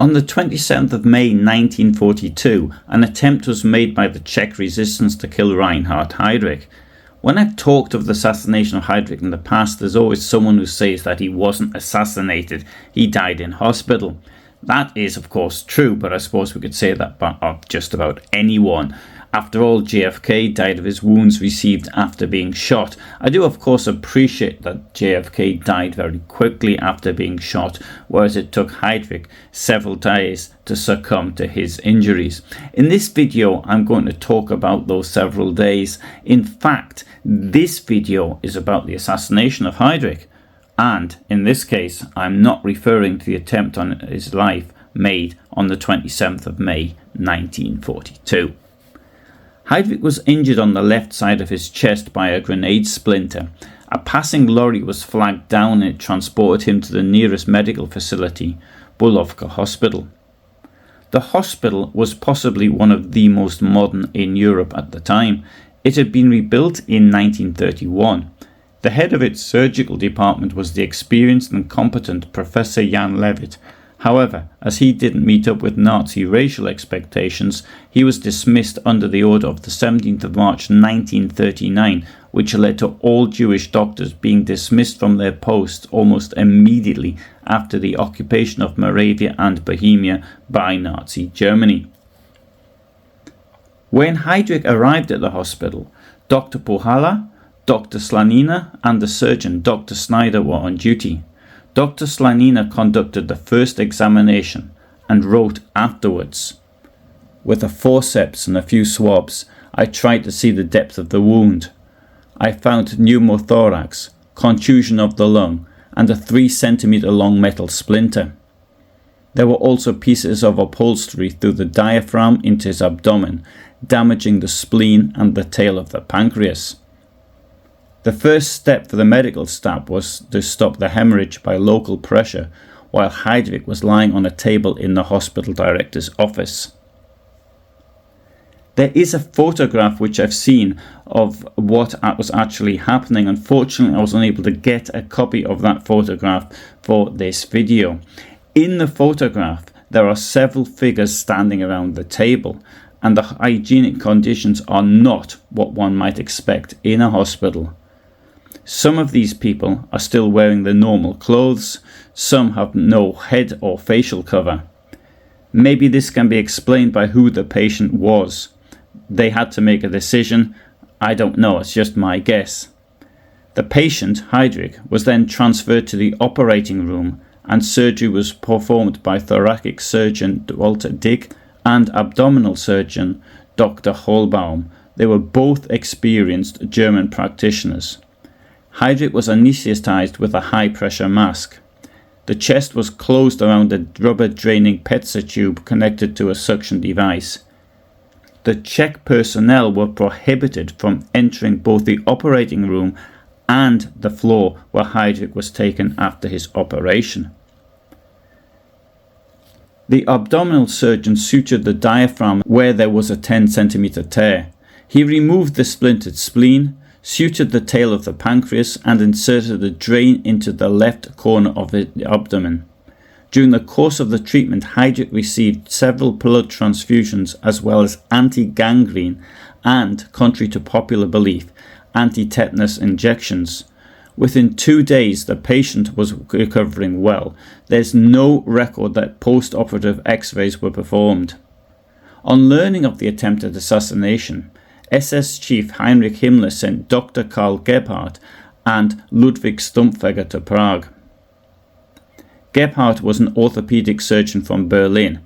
On the 27th of May 1942, an attempt was made by the Czech resistance to kill Reinhard Heydrich. When I've talked of the assassination of Heydrich in the past, there's always someone who says that he wasn't assassinated, he died in hospital. That is of course true, but I suppose we could say that of just about anyone. After all, JFK died of his wounds received after being shot. I do of course appreciate that JFK died very quickly after being shot, whereas it took Heydrich several days to succumb to his injuries. In this video, I'm going to talk about those several days. In fact, this video is about the assassination of Heydrich. And in this case, I'm not referring to the attempt on his life made on the 27th of May 1942. Heydrich was injured on the left side of his chest by a grenade splinter. A passing lorry was flagged down and it transported him to the nearest medical facility, Bulovka Hospital. The hospital was possibly one of the most modern in Europe at the time. It had been rebuilt in 1931. The head of its surgical department was the experienced and competent Professor Jan Levitt. However, as he didn't meet up with Nazi racial expectations, he was dismissed under the order of the 17th of March 1939, which led to all Jewish doctors being dismissed from their posts almost immediately after the occupation of Moravia and Bohemia by Nazi Germany. When Heydrich arrived at the hospital, Dr. Puhala, Dr. Slanina and the surgeon Dr. Snyder were on duty. Dr. Slanina conducted the first examination and wrote afterwards, "With a forceps and a few swabs, I tried to see the depth of the wound. I found pneumothorax, contusion of the lung, and a 3 centimeter long metal splinter. There were also pieces of upholstery through the diaphragm into his abdomen, damaging the spleen and the tail of the pancreas. The first step for the medical staff was to stop the hemorrhage by local pressure, while Heydrich was lying on a table in the hospital director's office." There is a photograph which I've seen of what was actually happening. Unfortunately, I was unable to get a copy of that photograph for this video. In the photograph, there are several figures standing around the table, and the hygienic conditions are not what one might expect in a hospital. Some of these people are still wearing their normal clothes, some have no head or facial cover. Maybe this can be explained by who the patient was. They had to make a decision. I don't know, it's just my guess. The patient, Heydrich, was then transferred to the operating room and surgery was performed by thoracic surgeon Walter Dick and abdominal surgeon Dr. Holbaum. They were both experienced German practitioners. Heydrich was anaesthetized with a high-pressure mask. The chest was closed around a rubber-draining PETSA tube connected to a suction device. The Czech personnel were prohibited from entering both the operating room and the floor where Heydrich was taken after his operation. The abdominal surgeon sutured the diaphragm where there was a 10 centimeter tear. He removed the splintered spleen, sutured the tail of the pancreas and inserted a drain into the left corner of the abdomen. During the course of the treatment, Heydrich received several blood transfusions as well as anti-gangrene and, contrary to popular belief, anti-tetanus injections. Within 2 days, the patient was recovering well. There's no record that post-operative x-rays were performed. On learning of the attempted assassination, SS Chief Heinrich Himmler sent Dr. Karl Gebhardt and Ludwig Stumpfegger to Prague. Gebhardt was an orthopedic surgeon from Berlin.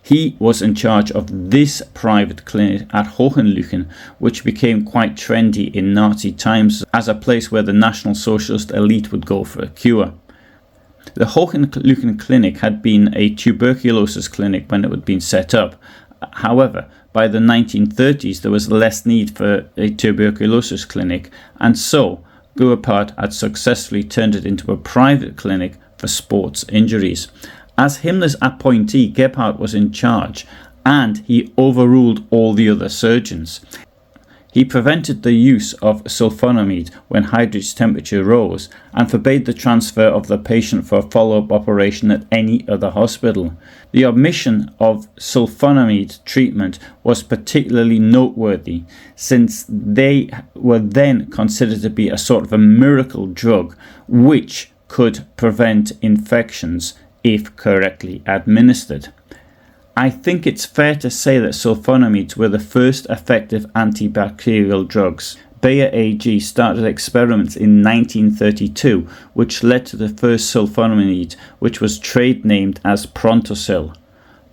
He was in charge of this private clinic at Hohenlychen, which became quite trendy in Nazi times as a place where the National Socialist elite would go for a cure. The Hohenlychen clinic had been a tuberculosis clinic when it had been set up. However, by the 1930s there was less need for a tuberculosis clinic, and so Gebhardt had successfully turned it into a private clinic for sports injuries. As Himmler's appointee, Gebhardt was in charge and he overruled all the other surgeons. He prevented the use of sulfonamide when Heydrich's temperature rose and forbade the transfer of the patient for a follow-up operation at any other hospital. The omission of sulfonamide treatment was particularly noteworthy since they were then considered to be a sort of a miracle drug which could prevent infections if correctly administered. I think it's fair to say that sulfonamides were the first effective antibacterial drugs. Bayer AG started experiments in 1932, which led to the first sulfonamide, which was trade named as Prontosil.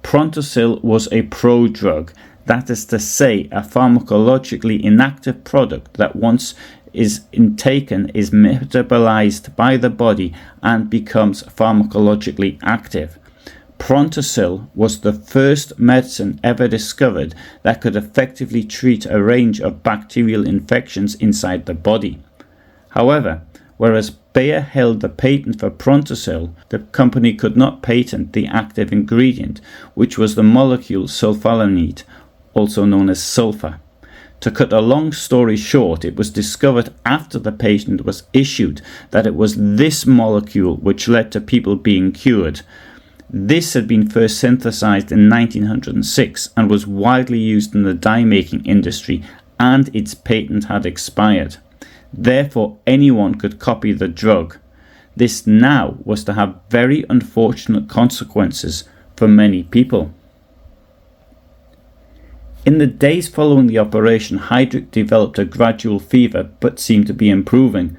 Prontosil was a prodrug, that is to say, a pharmacologically inactive product that once is intaken is metabolized by the body and becomes pharmacologically active. Prontosil was the first medicine ever discovered that could effectively treat a range of bacterial infections inside the body. However, whereas Bayer held the patent for Prontosil, the company could not patent the active ingredient, which was the molecule sulfonamide, also known as sulfur. To cut a long story short, it was discovered after the patent was issued that it was this molecule which led to people being cured. This had been first synthesized in 1906 and was widely used in the dye-making industry, and its patent had expired. Therefore, anyone could copy the drug. This now was to have very unfortunate consequences for many people. In the days following the operation, Heydrich developed a gradual fever but seemed to be improving.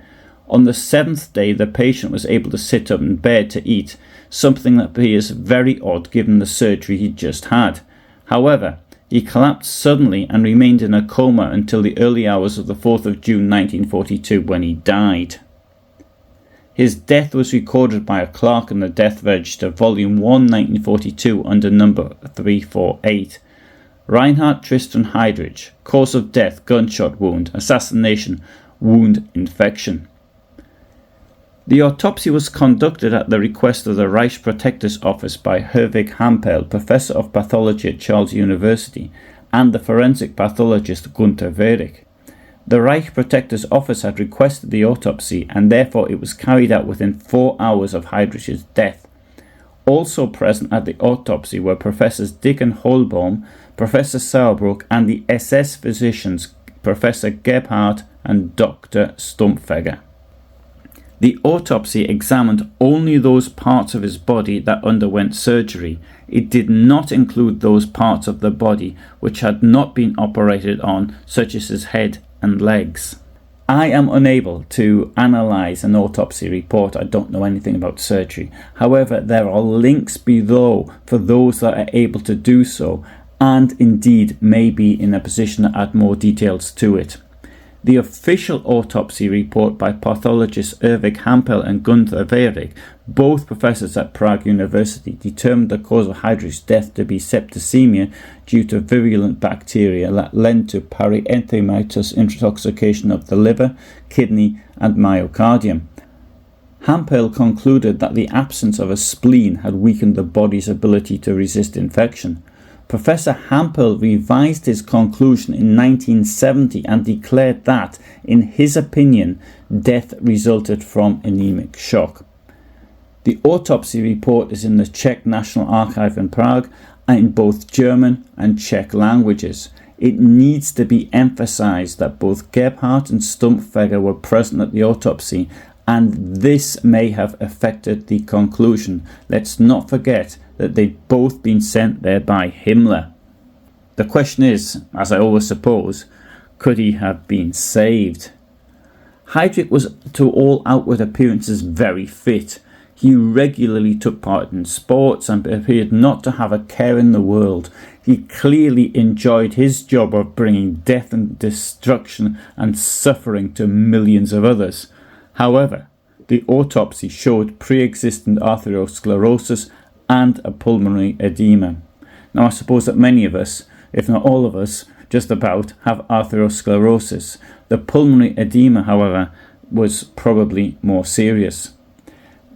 On the 7th day, the patient was able to sit up in bed to eat, something that appears very odd given the surgery he'd just had. However, he collapsed suddenly and remained in a coma until the early hours of the 4th of June 1942 when he died. His death was recorded by a clerk in the Death Register, Volume 1, 1942, under number 348. Reinhard Tristan Heydrich, cause of death, gunshot wound, assassination, wound infection. The autopsy was conducted at the request of the Reich Protector's Office by Herwig Hampel, Professor of Pathology at Charles University, and the forensic pathologist Gunther Wehrich. The Reich Protector's Office had requested the autopsy, and therefore it was carried out within 4 hours of Heydrich's death. Also present at the autopsy were Professors Dick and Holbaum, Professor Sauerbruch, and the SS physicians Professor Gebhardt and Dr. Stumpfegger. The autopsy examined only those parts of his body that underwent surgery. It did not include those parts of the body which had not been operated on, such as his head and legs. I am unable to analyse an autopsy report. I don't know anything about surgery. However, there are links below for those that are able to do so, and indeed may be in a position to add more details to it. The official autopsy report by pathologists Herwig Hampel and Gunther Wehrich, both professors at Prague University, determined the cause of Heydrich's death to be septicemia due to virulent bacteria that led to parenchymatous intoxication of the liver, kidney and myocardium. Hampel concluded that the absence of a spleen had weakened the body's ability to resist infection. Professor Hampel revised his conclusion in 1970 and declared that, in his opinion, death resulted from anemic shock. The autopsy report is in the Czech National Archive in Prague and in both German and Czech languages. It needs to be emphasized that both Gebhardt and Stumpfegger were present at the autopsy, and this may have affected the conclusion. Let's not forget that they'd both been sent there by Himmler. The question is, as I always suppose, could he have been saved? Heydrich was, to all outward appearances, very fit. He regularly took part in sports and appeared not to have a care in the world. He clearly enjoyed his job of bringing death and destruction and suffering to millions of others. However, the autopsy showed pre-existent atherosclerosis and a pulmonary edema. Now, I suppose that many of us, if not all of us, just about, have atherosclerosis. The pulmonary edema, however, was probably more serious.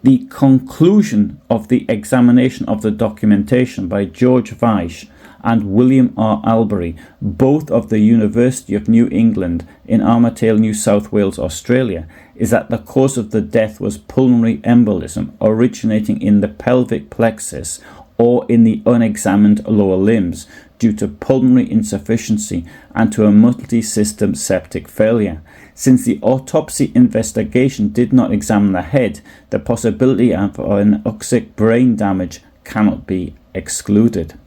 The conclusion of the examination of the documentation by George Weiss and William R. Albury, both of the University of New England in Armidale, New South Wales, Australia, is that the cause of the death was pulmonary embolism originating in the pelvic plexus or in the unexamined lower limbs due to pulmonary insufficiency and to a multi-system septic failure. Since the autopsy investigation did not examine the head, the possibility of anoxic brain damage cannot be excluded.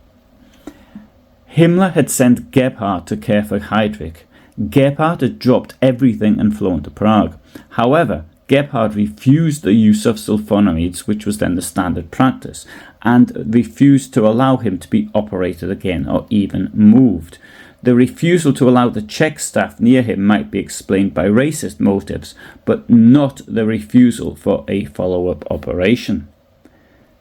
Himmler had sent Gebhardt to care for Heydrich. Gebhardt had dropped everything and flown to Prague. However, Gebhardt refused the use of sulfonamides, which was then the standard practice, and refused to allow him to be operated again or even moved. The refusal to allow the Czech staff near him might be explained by racist motives, but not the refusal for a follow-up operation.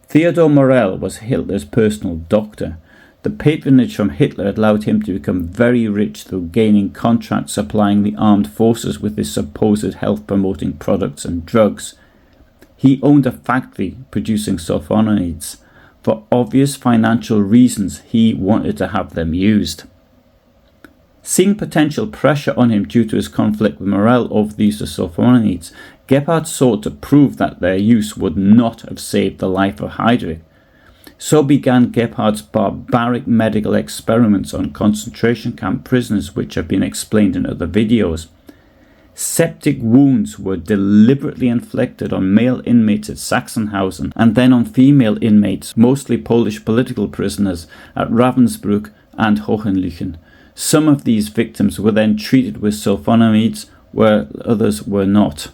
Theodor Morell was Hitler's personal doctor. The patronage from Hitler allowed him to become very rich through gaining contracts supplying the armed forces with his supposed health-promoting products and drugs. He owned a factory producing sulfonamides. For obvious financial reasons, he wanted to have them used. Seeing potential pressure on him due to his conflict with Morell over the use of sulfonamides, Gebhardt sought to prove that their use would not have saved the life of Heydrich. So began Gebhardt's barbaric medical experiments on concentration camp prisoners, which have been explained in other videos. Septic wounds were deliberately inflicted on male inmates at Sachsenhausen and then on female inmates, mostly Polish political prisoners, at Ravensbrück and Hohenlychen. Some of these victims were then treated with sulfonamides, where others were not.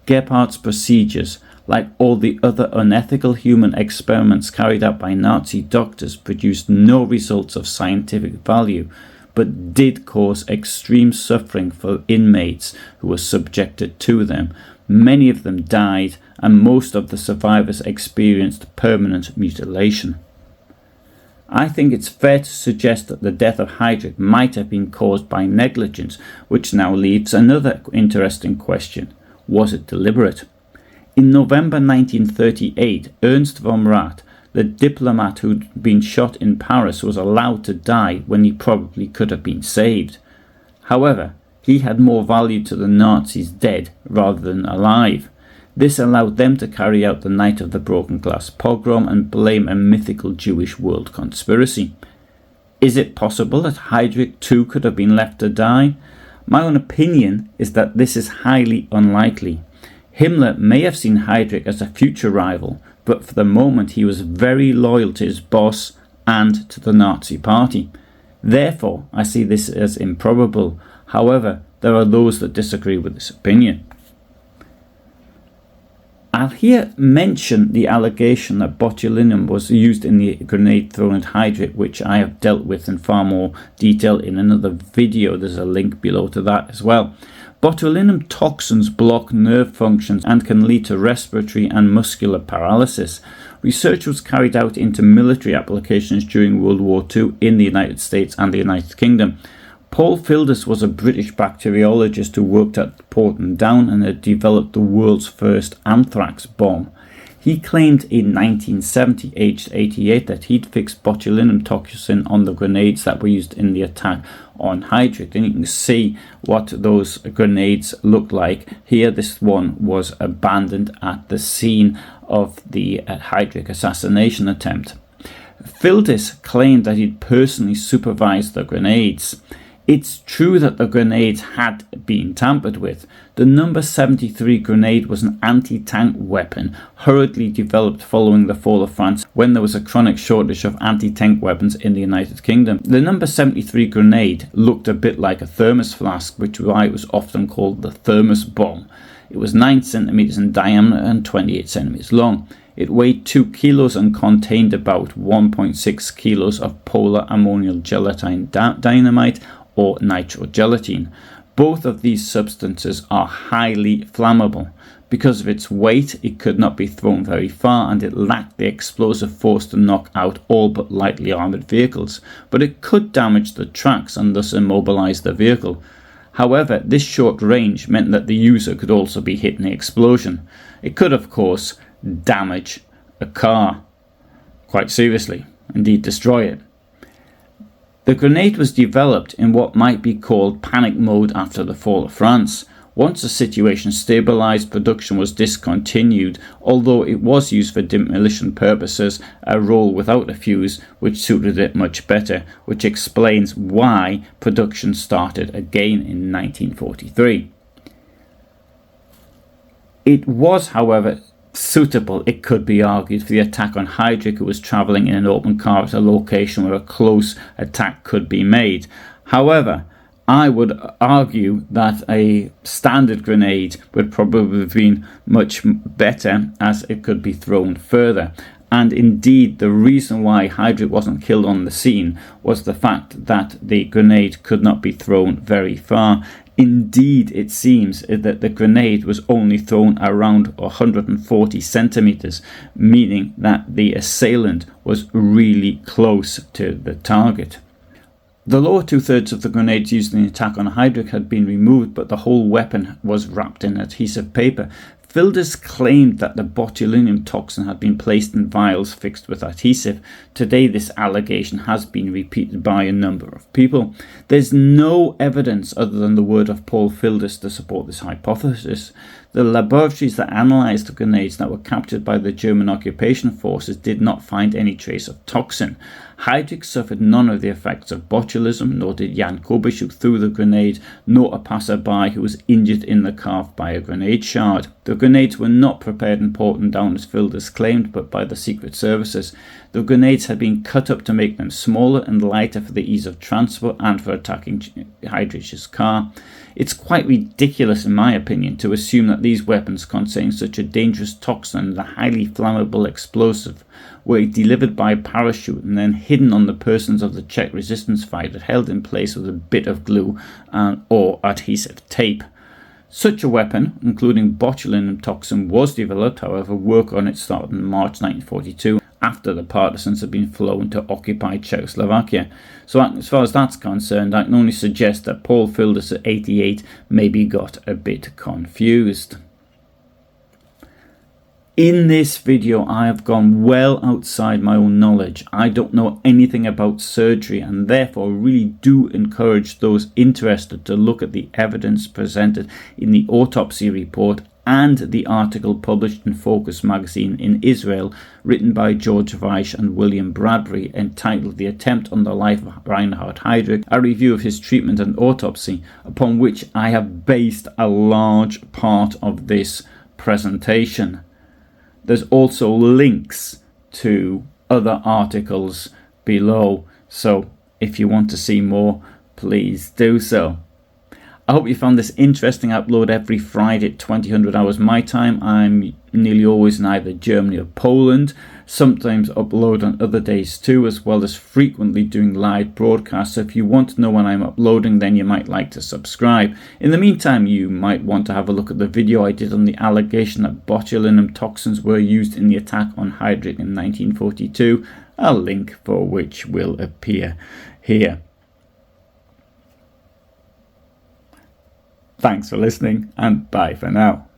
Gebhardt's procedures, like all the other unethical human experiments carried out by Nazi doctors, produced no results of scientific value, but did cause extreme suffering for inmates who were subjected to them. Many of them died, and most of the survivors experienced permanent mutilation. I think it's fair to suggest that the death of Heydrich might have been caused by negligence, which now leaves another interesting question. Was it deliberate? In November 1938, Ernst von Rath, the diplomat who'd been shot in Paris, was allowed to die when he probably could have been saved. However, he had more value to the Nazis dead rather than alive. This allowed them to carry out the Night of the Broken Glass pogrom and blame a mythical Jewish world conspiracy. Is it possible that Heydrich too could have been left to die? My own opinion is that this is highly unlikely. Himmler may have seen Heydrich as a future rival, but for the moment he was very loyal to his boss and to the Nazi Party. Therefore, I see this as improbable. However, there are those that disagree with this opinion. I'll here mention the allegation that botulinum was used in the grenade thrown at Heydrich, which I have dealt with in far more detail in another video. There's a link below to that as well. Botulinum toxins block nerve functions and can lead to respiratory and muscular paralysis. Research was carried out into military applications during World War II in the United States and the United Kingdom. Paul Fildus was a British bacteriologist who worked at Porton Down and had developed the world's first anthrax bomb. He claimed in 1970, aged 88, that he'd fixed botulinum toxin on the grenades that were used in the attack on Heydrich. And you can see what those grenades look like. Here, this one was abandoned at the scene of the Heydrich assassination attempt. Fildus claimed that he'd personally supervised the grenades. It's true that the grenades had been tampered with. The number 73 grenade was an anti-tank weapon hurriedly developed following the fall of France when there was a chronic shortage of anti-tank weapons in the United Kingdom. The number 73 grenade looked a bit like a thermos flask, which is why it was often called the thermos bomb. It was 9 centimeters in diameter and 28 centimeters long. It weighed 2 kilos and contained about 1.6 kilos of polar ammonium gelatin dynamite or nitrogelatine. Both of these substances are highly flammable. Because of its weight, it could not be thrown very far, and it lacked the explosive force to knock out all but lightly armoured vehicles, but it could damage the tracks and thus immobilise the vehicle. However, this short range meant that the user could also be hit in the explosion. It could, of course, damage a car quite seriously, indeed destroy it. The grenade was developed in what might be called panic mode after the fall of France. Once the situation stabilised, production was discontinued, although it was used for demolition purposes, a roll without a fuse which suited it much better, which explains why production started again in 1943. It was, however, suitable, it could be argued, for the attack on Heydrich, who was travelling in an open car at a location where a close attack could be made. However, I would argue that a standard grenade would probably have been much better, as it could be thrown further. And indeed, the reason why Heydrich wasn't killed on the scene was the fact that the grenade could not be thrown very far. Indeed, it seems that the grenade was only thrown around 140 centimeters, meaning that the assailant was really close to the target. The lower two-thirds of the grenades used in the attack on Heydrich had been removed, but the whole weapon was wrapped in adhesive paper. Filders claimed that the botulinum toxin had been placed in vials fixed with adhesive. Today, this allegation has been repeated by a number of people. There's no evidence other than the word of Paul Filders to support this hypothesis. The laboratories that analysed the grenades that were captured by the German occupation forces did not find any trace of toxin. Heydrich suffered none of the effects of botulism, nor did Jan Kobisch, who threw the grenade, nor a passerby who was injured in the calf by a grenade shard. The grenades were not prepared in Portendown as Filders claimed, but by the secret services. The grenades had been cut up to make them smaller and lighter for the ease of transport and for attacking Heydrich's car. It's quite ridiculous, in my opinion, to assume that these weapons contain such a dangerous toxin and a highly flammable explosive were delivered by parachute and then hidden on the persons of the Czech resistance fighters, held in place with a bit of glue or adhesive tape. Such a weapon, including botulinum toxin, was developed. However, work on it started in March 1942, after the partisans had been flown to occupy Czechoslovakia. So as far as that's concerned, I can only suggest that Paul Filders at 88 maybe got a bit confused. In this video, I have gone well outside my own knowledge. I don't know anything about surgery, and therefore really do encourage those interested to look at the evidence presented in the autopsy report and the article published in Focus magazine in Israel, written by George Weiss and William Bradbury, entitled The Attempt on the Life of Reinhard Heydrich, a review of his treatment and autopsy, upon which I have based a large part of this presentation. There's also links to other articles below, so if you want to see more, please do so. I hope you found this interesting. I upload every Friday at 2000 hours my time. I'm nearly always in either Germany or Poland. Sometimes upload on other days too, as well as frequently doing live broadcasts. So if you want to know when I'm uploading, then you might like to subscribe. In the meantime, you might want to have a look at the video I did on the allegation that botulinum toxins were used in the attack on Heydrich in 1942, a link for which will appear here. Thanks for listening, and bye for now.